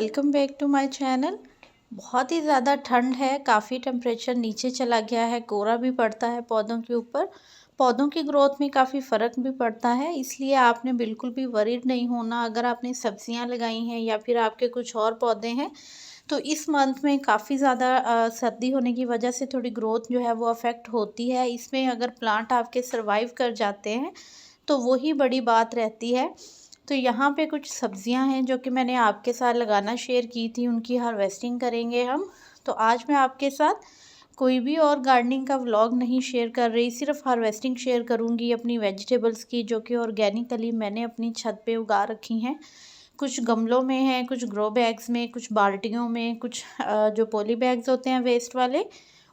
Welcome back to my channel. बहुत ही ज़्यादा ठंड है, काफ़ी टेम्परेचर नीचे चला गया है, कोहरा भी पड़ता है पौधों के ऊपर। पौधों की ग्रोथ में काफ़ी फ़र्क भी पड़ता है, इसलिए आपने बिल्कुल भी वरीड नहीं होना। अगर आपने सब्जियां लगाई हैं या फिर आपके कुछ और पौधे हैं तो इस मंथ में काफ़ी ज़्यादा सर्दी होने की वजह से थोड़ी ग्रोथ जो है वो अफेक्ट होती है। इसमें अगर प्लांट आपके सर्वाइव कर जाते हैं तो वही बड़ी बात रहती है। तो यहाँ पे कुछ सब्जियां हैं जो कि मैंने आपके साथ लगाना शेयर की थी, उनकी हार्वेस्टिंग करेंगे हम। तो आज मैं आपके साथ कोई भी और गार्डनिंग का व्लॉग नहीं शेयर कर रही, सिर्फ हार्वेस्टिंग शेयर करूँगी अपनी वेजिटेबल्स की, जो कि ऑर्गेनिकली मैंने अपनी छत पे उगा रखी हैं। कुछ गमलों में हैं, कुछ ग्रो बैग्स में, कुछ बाल्टियों में, कुछ जो पॉली बैग्स होते हैं वेस्ट वाले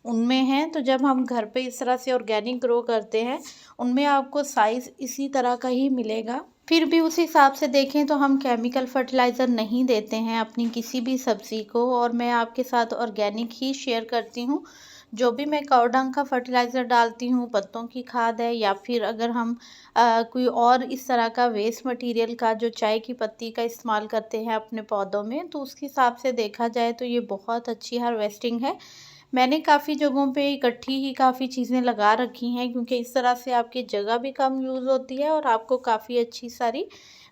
उनमें हैं। तो जब हम घर पे इस तरह से ऑर्गेनिक ग्रो करते हैं उनमें आपको साइज़ इसी तरह का ही मिलेगा। फिर भी उस हिसाब से देखें तो हम केमिकल फर्टिलाइज़र नहीं देते हैं अपनी किसी भी सब्ज़ी को, और मैं आपके साथ ऑर्गेनिक ही शेयर करती हूँ। जो भी मैं काऊ डंग का फर्टिलाइज़र डालती हूँ, पत्तों की खाद है, या फिर अगर हम कोई और इस तरह का वेस्ट मटेरियल का, जो चाय की पत्ती का इस्तेमाल करते हैं अपने पौधों में, तो उसके हिसाब से देखा जाए तो ये बहुत अच्छी हार्वेस्टिंग है। मैंने काफ़ी जगहों पे इकट्ठी ही काफ़ी चीज़ें लगा रखी हैं, क्योंकि इस तरह से आपकी जगह भी कम यूज़ होती है और आपको काफ़ी अच्छी सारी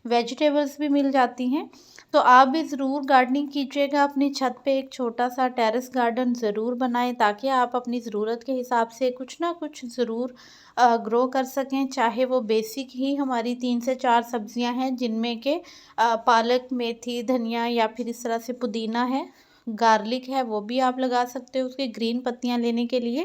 वेजिटेबल्स भी मिल जाती हैं। तो आप भी ज़रूर गार्डनिंग कीजिएगा अपनी छत पे, एक छोटा सा टेरेस गार्डन ज़रूर बनाएं, ताकि आप अपनी ज़रूरत के हिसाब से कुछ ना कुछ ज़रूर ग्रो कर सकें। चाहे वो बेसिक ही हमारी 3 से 4 सब्जियां हैं, जिनमें के पालक, मेथी, धनिया, या फिर इस तरह से पुदीना है, गार्लिक है, वो भी आप लगा सकते हो उसके ग्रीन पत्तियां लेने के लिए।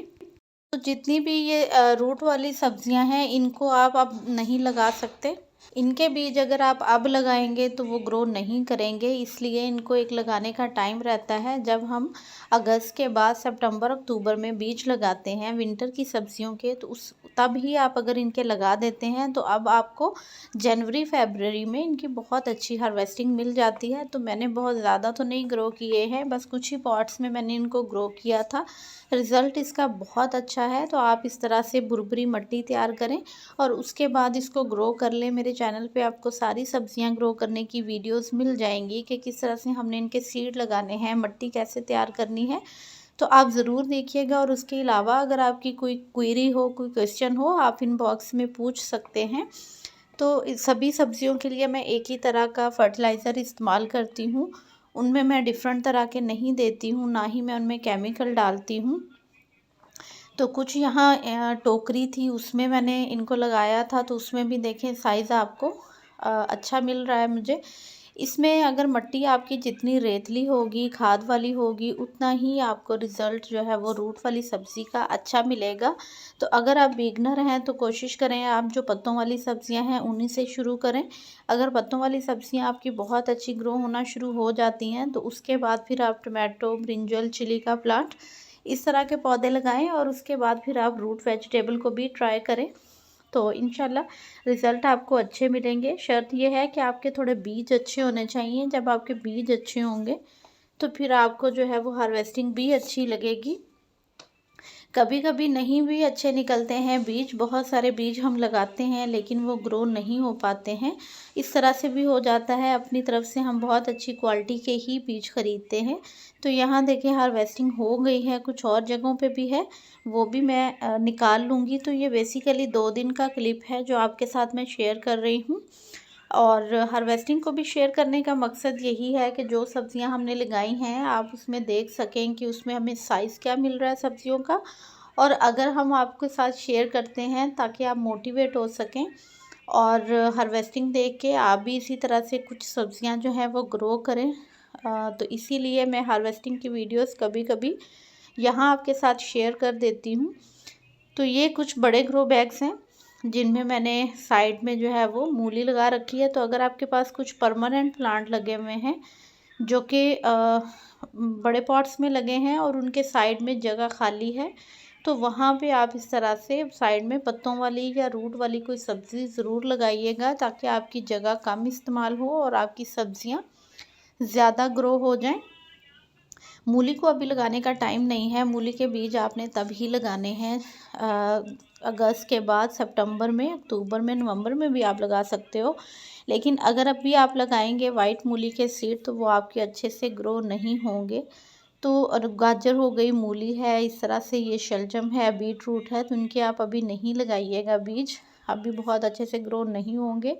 तो जितनी भी ये रूट वाली सब्जियां हैं इनको आप अब नहीं लगा सकते। इनके बीज अगर आप अब लगाएंगे तो वो ग्रो नहीं करेंगे, इसलिए इनको एक लगाने का टाइम रहता है। जब हम अगस्त के बाद सितंबर अक्टूबर में बीज लगाते हैं विंटर की सब्जियों के, तो उस तब ही आप अगर इनके लगा देते हैं तो अब आपको जनवरी फरवरी में इनकी बहुत अच्छी हार्वेस्टिंग मिल जाती है। तो मैंने बहुत ज़्यादा तो नहीं ग्रो किए हैं, बस कुछ ही पॉट्स में मैंने इनको ग्रो किया था। रिज़ल्ट इसका बहुत अच्छा है। तो आप इस तरह से भुरभुरी मिट्टी तैयार करें और उसके बाद इसको ग्रो कर लें। मेरे चैनल पे आपको सारी सब्जियां ग्रो करने की वीडियोस मिल जाएंगी कि किस तरह से हमने इनके सीड लगाने हैं, मिट्टी कैसे तैयार करनी है। तो आप ज़रूर देखिएगा। और उसके अलावा अगर आपकी कोई क्वेरी हो, कोई क्वेश्चन हो, आप इनबॉक्स में पूछ सकते हैं। तो सभी सब्जियों के लिए मैं एक ही तरह का फर्टिलाइज़र इस्तेमाल करती हूँ, उनमें मैं डिफरेंट तरह के नहीं देती हूँ, ना ही मैं उनमें केमिकल डालती हूँ। तो कुछ यहाँ टोकरी थी, उसमें मैंने इनको लगाया था, तो उसमें भी देखें साइज़ आपको अच्छा मिल रहा है मुझे। इसमें अगर मिट्टी आपकी जितनी रेतली होगी, खाद वाली होगी, उतना ही आपको रिज़ल्ट जो है वो रूट वाली सब्ज़ी का अच्छा मिलेगा। तो अगर आप बिगनर हैं तो कोशिश करें आप जो पत्तों वाली सब्ज़ियां हैं उन्हीं से शुरू करें। अगर पत्तों वाली सब्ज़ियां आपकी बहुत अच्छी ग्रो होना शुरू हो जाती हैं तो उसके बाद फिर आप टमाटो, ब्रिंजल, चिली का प्लांट, इस तरह के पौधे लगाएं, और उसके बाद फिर आप रूट वेजिटेबल को भी ट्राई करें। तो इंशाल्लाह रिज़ल्ट आपको अच्छे मिलेंगे। शर्त यह है कि आपके थोड़े बीज अच्छे होने चाहिए। जब आपके बीज अच्छे होंगे तो फिर आपको जो है वो हार्वेस्टिंग भी अच्छी लगेगी। कभी कभी नहीं भी अच्छे निकलते हैं बीज, बहुत सारे बीज हम लगाते हैं लेकिन वो ग्रो नहीं हो पाते हैं। इस तरह से भी हो जाता है। अपनी तरफ से हम बहुत अच्छी क्वालिटी के ही बीज खरीदते हैं। तो यहाँ देखिए हार्वेस्टिंग हो गई है, कुछ और जगहों पे भी है, वो भी मैं निकाल लूँगी। तो ये बेसिकली 2 दिन का क्लिप है जो आपके साथ मैं शेयर कर रही हूँ। और हार्वेस्टिंग को भी शेयर करने का मकसद यही है कि जो सब्ज़ियां हमने लगाई हैं आप उसमें देख सकें कि उसमें हमें साइज़ क्या मिल रहा है सब्ज़ियों का, और अगर हम आपके साथ शेयर करते हैं ताकि आप मोटिवेट हो सकें और हार्वेस्टिंग देख के आप भी इसी तरह से कुछ सब्ज़ियां जो हैं वो ग्रो करें। तो इसीलिए मैं हार्वेस्टिंग की वीडियोस कभी कभी यहाँ आपके साथ शेयर कर देती हूँ। तो ये कुछ बड़े ग्रो बैग्स हैं जिनमें मैंने साइड में जो है वो मूली लगा रखी है। तो अगर आपके पास कुछ परमानेंट प्लांट लगे हुए हैं जो कि बड़े पॉट्स में लगे हैं और उनके साइड में जगह खाली है, तो वहाँ पे आप इस तरह से साइड में पत्तों वाली या रूट वाली कोई सब्ज़ी ज़रूर लगाइएगा, ताकि आपकी जगह कम इस्तेमाल हो और आपकी सब्ज़ियाँ ज़्यादा ग्रो हो जाएं। मूली को अभी लगाने का टाइम नहीं है, मूली के बीज आपने तभी लगाने हैं अगस्त के बाद सितंबर में, अक्टूबर में, नवंबर में भी आप लगा सकते हो। लेकिन अगर अभी आप लगाएंगे वाइट मूली के सीड तो वो आपके अच्छे से ग्रो नहीं होंगे। तो और गाजर हो गई, मूली है, इस तरह से ये शलजम है, बीट रूट है, तो इनके आप अभी नहीं लगाइएगा बीज। अभी बहुत अच्छे से ग्रो नहीं होंगे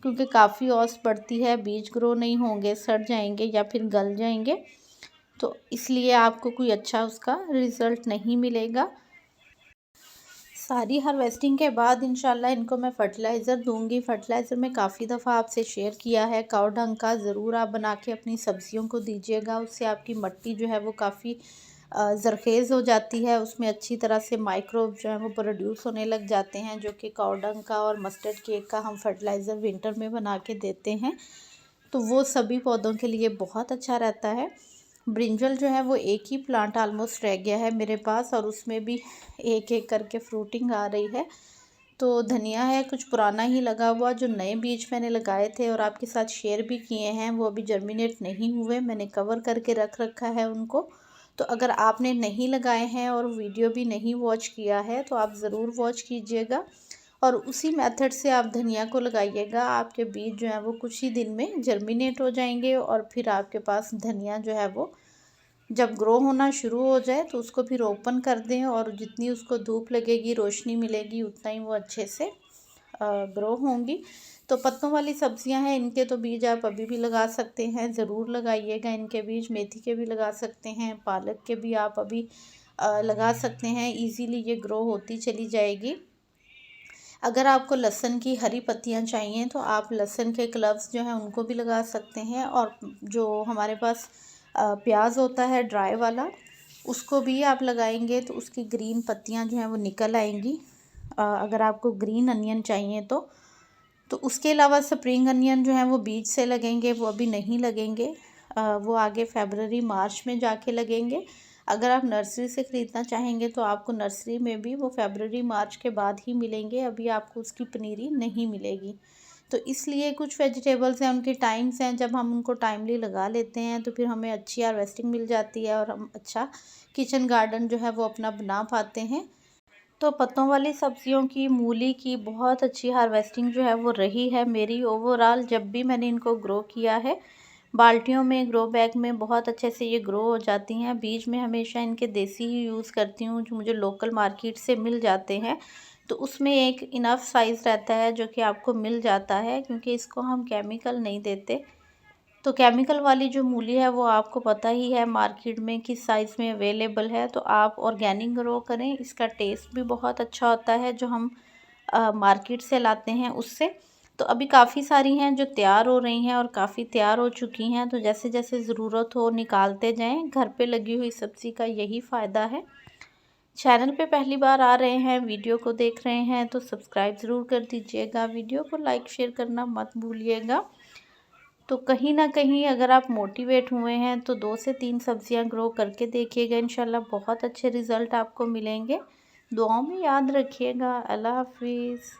क्योंकि काफ़ी ओस पड़ती है, बीज ग्रो नहीं होंगे, सड़ जाएंगे या फिर गल जाएंगे। तो इसलिए आपको कोई अच्छा उसका रिज़ल्ट नहीं मिलेगा। सारी हार्वेस्टिंग के बाद इंशाल्लाह इनको मैं फ़र्टिलाइज़र दूंगी। फ़र्टिलाइज़र में काफ़ी दफ़ा आपसे शेयर किया है, काऊ डंग का ज़रूर आप बना के अपनी सब्जियों को दीजिएगा। उससे आपकी मिट्टी जो है वो काफ़ी ज़रख़ेज़ हो जाती है, उसमें अच्छी तरह से माइक्रोब जो है वो प्रोड्यूस होने लग जाते हैं, जो कि काऊ डंग का और मस्टर्ड केक का हम फर्टिलाइज़र विंटर में बना के देते हैं। तो वो सभी पौधों के लिए बहुत अच्छा रहता है। ब्रिंजल जो है वो एक ही प्लांट ऑलमोस्ट रह गया है मेरे पास और उसमें भी एक एक करके फ्रूटिंग आ रही है। तो धनिया है कुछ पुराना ही लगा हुआ, जो नए बीज मैंने लगाए थे और आपके साथ शेयर भी किए हैं, वो अभी जर्मिनेट नहीं हुए, मैंने कवर करके रख रखा है उनको। तो अगर आपने नहीं लगाए हैं और वीडियो भी नहीं वॉच किया है तो आप ज़रूर वॉच कीजिएगा और उसी मेथड से आप धनिया को लगाइएगा। आपके बीज जो है वो कुछ ही दिन में जर्मिनेट हो जाएंगे और फिर आपके पास धनिया जो है वो जब ग्रो होना शुरू हो जाए तो उसको फिर ओपन कर दें और जितनी उसको धूप लगेगी, रोशनी मिलेगी, उतना ही वो अच्छे से ग्रो होंगी। तो पत्तों वाली सब्जियां हैं, इनके तो बीज आप अभी भी लगा सकते हैं, ज़रूर लगाइएगा इनके बीज। मेथी के भी लगा सकते हैं, पालक के भी आप अभी लगा सकते हैं, इजीली ये ग्रो होती चली जाएगी। अगर आपको लहसुन की हरी पत्तियां चाहिए तो आप लहसुन के क्लव्स जो हैं उनको भी लगा सकते हैं और जो हमारे पास प्याज होता है ड्राई वाला, उसको भी आप लगाएंगे तो उसकी ग्रीन पत्तियां जो हैं वो निकल आएंगी। अगर आपको ग्रीन अनियन चाहिए तो उसके अलावा स्प्रिंग अनियन जो है वो बीज से लगेंगे, वो अभी नहीं लगेंगे, वो आगे फरवरी मार्च में जाके लगेंगे। अगर आप नर्सरी से ख़रीदना चाहेंगे तो आपको नर्सरी में भी वो फरवरी मार्च के बाद ही मिलेंगे, अभी आपको उसकी पनीरी नहीं मिलेगी। तो इसलिए कुछ वेजिटेबल्स हैं, उनके टाइम्स हैं, जब हम उनको टाइमली लगा लेते हैं तो फिर हमें अच्छी हार्वेस्टिंग मिल जाती है और हम अच्छा किचन गार्डन जो है वो अपना बना पाते हैं। तो पत्तों वाली सब्जियों की, मूली की बहुत अच्छी हार्वेस्टिंग जो है वो रही है मेरी ओवरऑल। जब भी मैंने इनको ग्रो किया है बाल्टियों में, ग्रो बैग में, बहुत अच्छे से ये ग्रो हो जाती हैं। बीज में हमेशा इनके देसी ही यूज़ करती हूँ जो मुझे लोकल मार्केट से मिल जाते हैं। तो उसमें एक इनफ साइज़ रहता है जो कि आपको मिल जाता है, क्योंकि इसको हम केमिकल नहीं देते। तो केमिकल वाली जो मूली है वो आपको पता ही है मार्केट में किस साइज़ में अवेलेबल है। तो आप ऑर्गेनिक ग्रो करें, इसका टेस्ट भी बहुत अच्छा होता है जो हम मार्केट से लाते हैं उससे। तो अभी काफ़ी सारी हैं जो तैयार हो रही हैं और काफ़ी तैयार हो चुकी हैं, तो जैसे जैसे ज़रूरत हो निकालते जाएं। घर पे लगी हुई सब्ज़ी का यही फ़ायदा है। चैनल पे पहली बार आ रहे हैं, वीडियो को देख रहे हैं तो सब्सक्राइब ज़रूर कर दीजिएगा, वीडियो को लाइक शेयर करना मत भूलिएगा। तो कहीं ना कहीं अगर आप मोटिवेट हुए हैं तो 2 से 3 सब्जियां ग्रो करके देखिएगा, इंशाल्लाह बहुत अच्छे रिज़ल्ट आपको मिलेंगे। दुआओं में याद रखिएगा। अल्लाह हाफिज़।